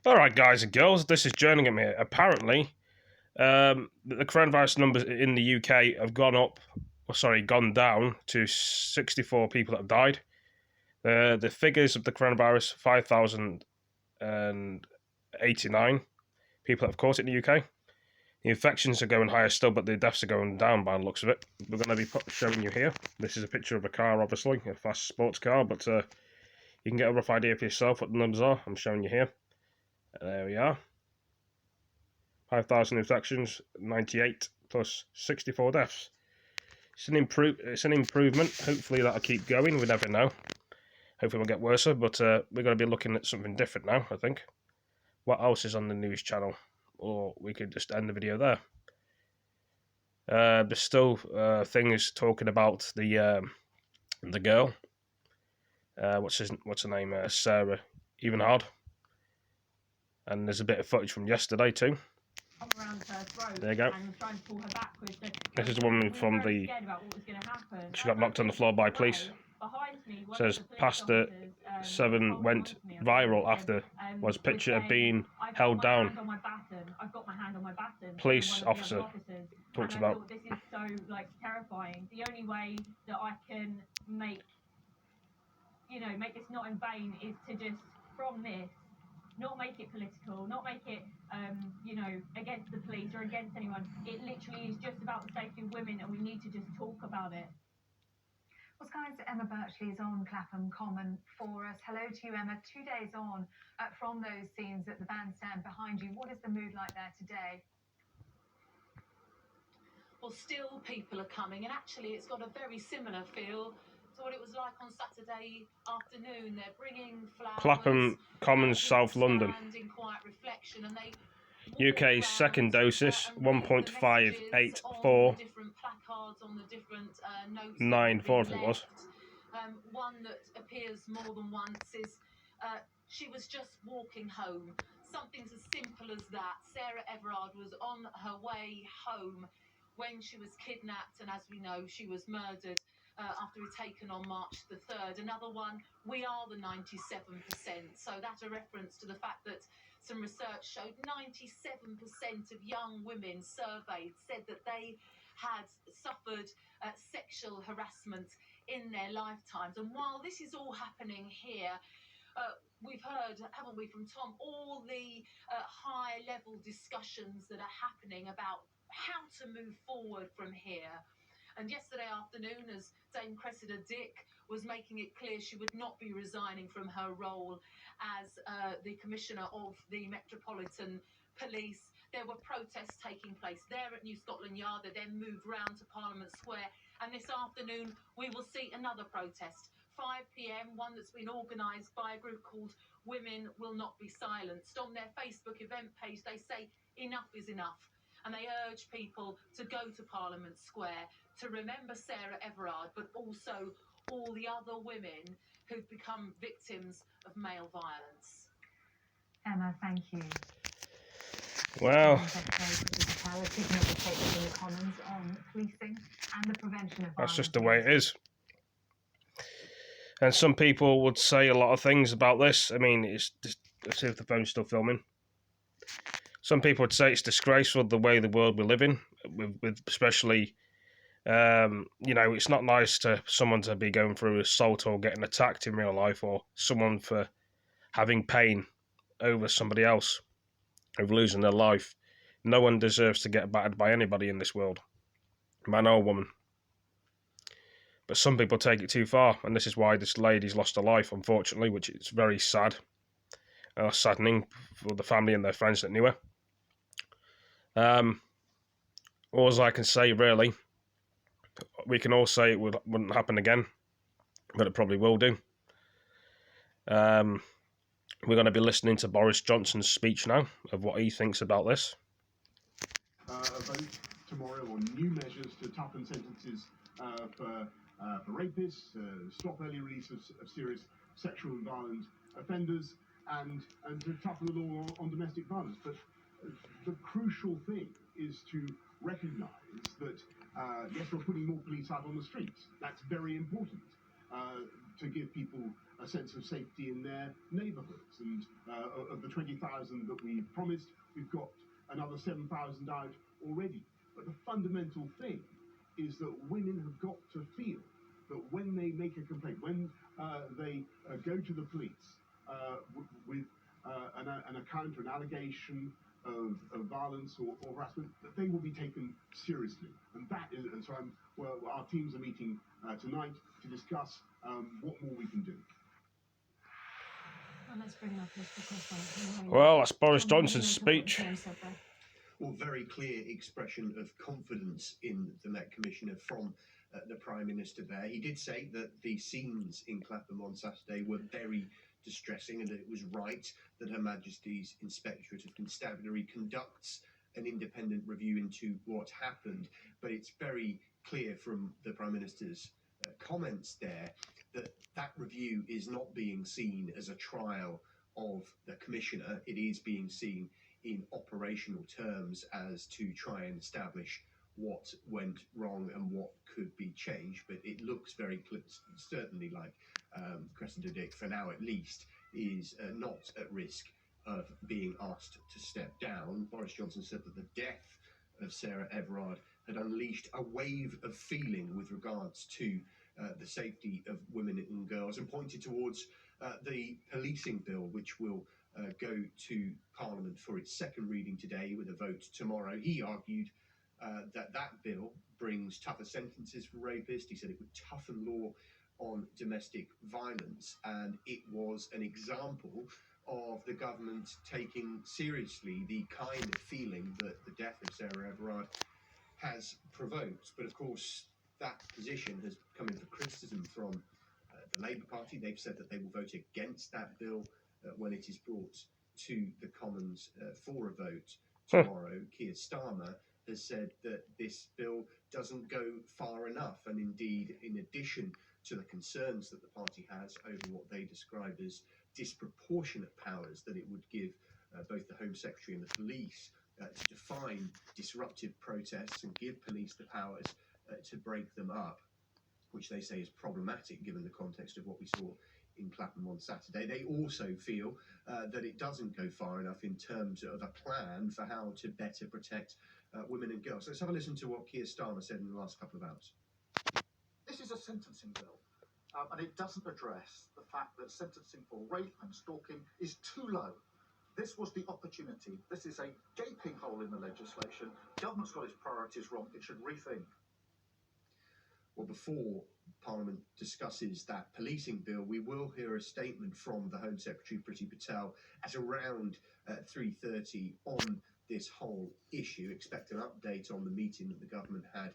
Alright guys and girls, this is jerninhgam here. Apparently, the coronavirus numbers in the UK have gone down to 64 people that have died. The figures of the coronavirus, 5,089 people that have caught it in the UK. The infections are going higher still, but the deaths are going down by the looks of it. We're going to be showing you here. This is a picture of a car, obviously, a fast sports car, but you can get a rough idea for yourself what the numbers are. I'm showing you here. There we are. 5,000 infections, 98 plus 64 deaths. It's an improvement. Hopefully that'll keep going. We never know. Hopefully we'll get worse, but we're going to be looking at something different now, I think. What else is on the news channel? Or we could just end the video there. There's still things talking about the girl. What's her name? Sarah Evenhard. And there's a bit of footage from yesterday too. There you go. This is a woman from the... She got knocked on the floor by police. Says Pastor 7 went viral after was picture of being held down. Police officer talks about... This is so terrifying. The only way that I can make this not in vain is to just, from this, not make it political, not make it, against the police or against anyone. It literally is just about the safety of women, and we need to just talk about it. Well, Sky's Emma Birchley is on Clapham Common for us. Hello to you, Emma. 2 days on from those scenes at the bandstand behind you. What is the mood like there today? Well, still people are coming, and actually it's got a very similar feel to what it was like on Saturday afternoon. They're bringing flowers. Clapham Common, South London. In quiet reflection, and they UK second doses 1.584. Different placards on the different notes 94, I think it was. One that appears more than once is she was just walking home. Something's as simple as that. Sarah Everard was on her way home when she was kidnapped, and as we know, she was murdered after taken on March the 3rd. Another one, we are the 97%. So that's a reference to the fact that some research showed 97% of young women surveyed said that they had suffered sexual harassment in their lifetimes. And while this is all happening here, we've heard, haven't we, from Tom, all the high-level discussions that are happening about how to move forward from here. And yesterday afternoon, as Dame Cressida Dick was making it clear she would not be resigning from her role as the Commissioner of the Metropolitan Police, there were protests taking place there at New Scotland Yard. They then moved round to Parliament Square. And this afternoon, we will see another protest. 5 p.m, one that's been organised by a group called Women Will Not Be Silenced. On their Facebook event page, they say enough is enough. And they urge people to go to Parliament Square to remember Sarah Everard, but also all the other women who've become victims of male violence. Emma, thank you. Well, that's just the way it is. And some people would say a lot of things about this. I mean, it's just, let's see if the phone's still filming. Some people would say it's disgraceful the way the world we live in, with especially, it's not nice to someone to be going through assault or getting attacked in real life, or someone for having pain over somebody else, over losing their life. No one deserves to get battered by anybody in this world, man or woman. But some people take it too far, and this is why this lady's lost her life, unfortunately, which is very sad. Saddening for the family and their friends that knew her. All I can say, really, we can all say it wouldn't happen again, but it probably will do. We're going to be listening to Boris Johnson's speech now, of what he thinks about this. A vote tomorrow on new measures to toughen sentences for rapists, stop early release of serious sexual and violent offenders, and to toughen the law on domestic violence. But the crucial thing is to recognise that, yes, we're putting more police out on the streets. That's very important, to give people a sense of safety in their neighbourhoods. And of the 20,000 that we promised, we've got another 7,000 out already. But the fundamental thing is that women have got to feel that when they make a complaint, when they go to the police with an account or an allegation of violence or harassment, that they will be taken seriously. And so our teams are meeting tonight to discuss what more we can do. Well, let's bring our political correspondent. Well, that's Boris Johnson's speech. Well, very clear expression of confidence in the Met Commissioner from the Prime Minister there. He did say that the scenes in Clapham on Saturday were very distressing and that it was right that Her Majesty's Inspectorate of Constabulary conducts an independent review into what happened. But it's very clear from the Prime Minister's comments there that that review is not being seen as a trial of the Commissioner. It is being seen in operational terms as to try and establish what went wrong and what could be changed. But it looks very certainly like Cressida Dick, for now at least, is not at risk of being asked to step down. Boris Johnson said that the death of Sarah Everard had unleashed a wave of feeling with regards to the safety of women and girls, and pointed towards the policing bill, which will go to Parliament for its second reading today with a vote tomorrow. He argued that bill brings tougher sentences for rapists. He said it would toughen law on domestic violence, and it was an example of the government taking seriously the kind of feeling that the death of Sarah Everard has provoked. But of course, that position has come in for criticism from the Labour Party. They've said that they will vote against that bill when it is brought to the Commons for a vote tomorrow. Keir Starmer has said that this bill doesn't go far enough, and indeed, in addition to the concerns that the party has over what they describe as disproportionate powers that it would give both the Home Secretary and the police to define disruptive protests and give police the powers to break them up, which they say is problematic given the context of what we saw in Clapham on Saturday. They also feel that it doesn't go far enough in terms of a plan for how to better protect women and girls. So let's have a listen to what Keir Starmer said in the last couple of hours. This is a sentencing bill, and it doesn't address the fact that sentencing for rape and stalking is too low. This was the opportunity. This is a gaping hole in the legislation. Government's got its priorities wrong. It should rethink. Well, before Parliament discusses that policing bill, we will hear a statement from the Home Secretary, Priti Patel, at around 3:30 on this whole issue. Expect an update on the meeting that the government had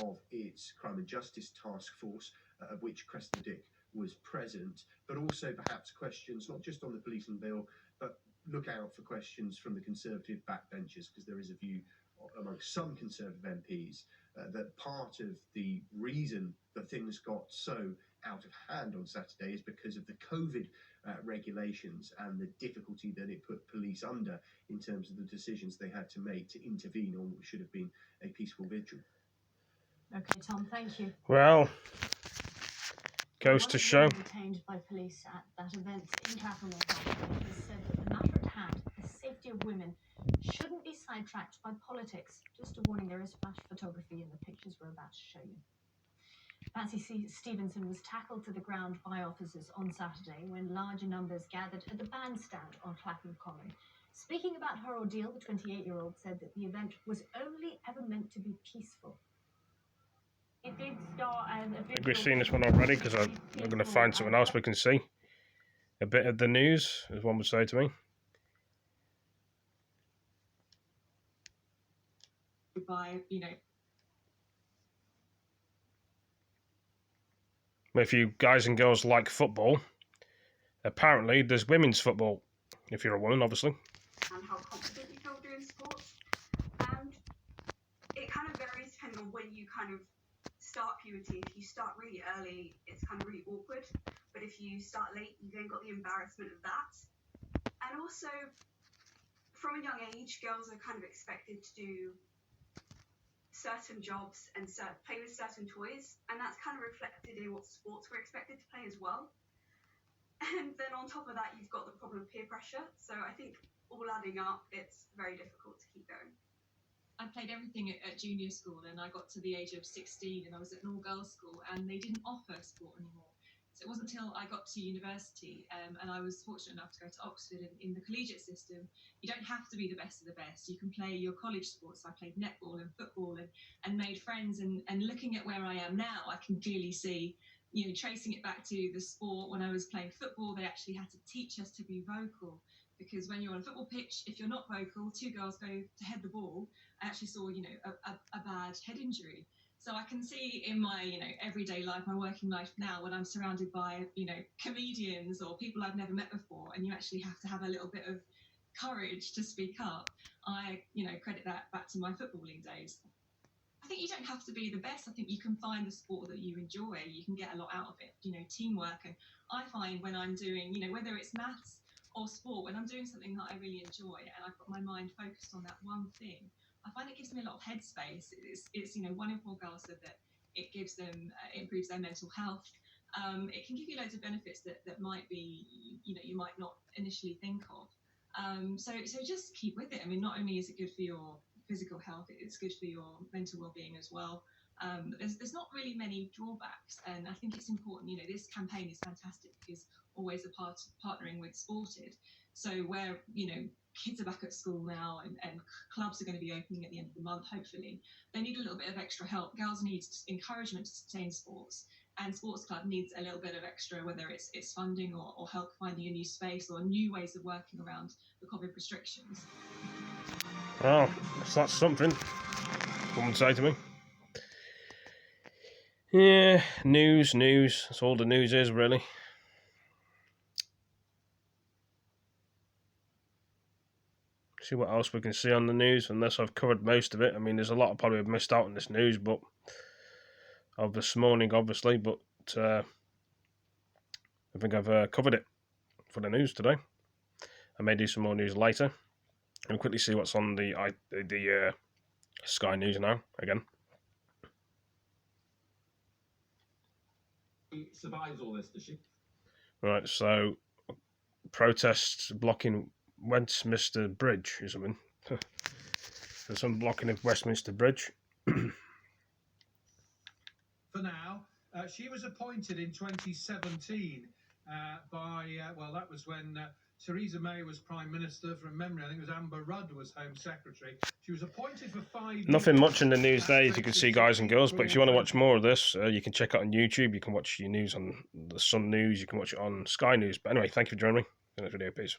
of its Crime and Justice Task Force, of which Cressida Dick was present, but also perhaps questions not just on the policing bill, but look out for questions from the Conservative backbenchers, because there is a view amongst some Conservative MPs that part of the reason that things got so out of hand on Saturday is because of the COVID regulations and the difficulty that it put police under in terms of the decisions they had to make to intervene on what should have been a peaceful vigil. Okay, Tom, thank you. Well, goes to show. Detained by police at that event in Clapham has said that the matter at hand, the safety of women, shouldn't be sidetracked by politics. Just a warning, there is flash photography in the pictures we're about to show you. Patsy Stevenson was tackled to the ground by officers on Saturday when larger numbers gathered at the bandstand on Clapham Common. Speaking about her ordeal, the 28-year-old said that the event was only ever meant to be peaceful. It did start as a I think we've seen this one already, because I'm going to find something else we can see. A bit of the news, as one would say to me. By, If you guys and girls like football, apparently there's women's football, if you're a woman, obviously. and how confident you feel doing sports. And it kind of varies depending on when you kind of start puberty. If you start really early, it's kind of really awkward. But if you start late, you then got the embarrassment of that. And also, from a young age, girls are kind of expected to do certain jobs and play with certain toys, and that's kind of reflected in what sports we're expected to play as well. And then on top of that, you've got the problem of peer pressure. So I think all adding up, it's very difficult to keep going. I played everything at junior school, and I got to the age of 16 and I was at an all-girls school, and they didn't offer sport anymore. So it wasn't until I got to university and I was fortunate enough to go to Oxford, and in the collegiate system, you don't have to be the best of the best. You can play your college sports. I played netball and football and made friends. And looking at where I am now, I can clearly see, tracing it back to the sport. When I was playing football, they actually had to teach us to be vocal, because when you're on a football pitch, if you're not vocal, two girls go to head the ball. I actually saw, a bad head injury. So I can see in my, everyday life, my working life now, when I'm surrounded by, comedians or people I've never met before, and you actually have to have a little bit of courage to speak up, I, credit that back to my footballing days. I think you don't have to be the best. I think you can find the sport that you enjoy. You can get a lot out of it, teamwork. And I find when I'm doing, whether it's maths or sport, when I'm doing something that I really enjoy and I've got my mind focused on that one thing, I find it gives me a lot of headspace. It's one in 4 girls said that it gives them, it improves their mental health. It can give you loads of benefits that might be, you might not initially think of. So just keep with it. I mean, not only is it good for your physical health, it's good for your mental well-being as well. There's not really many drawbacks, and I think it's important. This campaign is fantastic because always partnering with Sported. So where kids are back at school now, and clubs are going to be opening at the end of the month, hopefully. They need a little bit of extra help. Girls need encouragement to stay in sports, and Sports Club needs a little bit of extra, whether it's funding or help finding a new space or new ways of working around the COVID restrictions. Well, that's something, someone say to me. Yeah, news. That's all the news is, really. See what else we can see on the news, unless I've covered most of it. I mean, there's a lot I've missed out on this news, but of this morning, obviously. But I think I've covered it for the news today. I may do some more news later. I'll quickly see what's on the Sky News now again. Survives all this, does she? Right, so protests blocking Westminster Bridge or something. There's some blocking of Westminster Bridge. For now, she was appointed in 2017 that was when Theresa May was Prime Minister. From memory, I think it was Amber Rudd was Home Secretary. She was appointed for 5 years. Nothing much in the news there, as you can see, guys and girls, but if you want to watch more of this, you can check it on YouTube. You can watch your news on the Sun News. You can watch it on Sky News. But anyway, thank you for joining me in this video. Peace.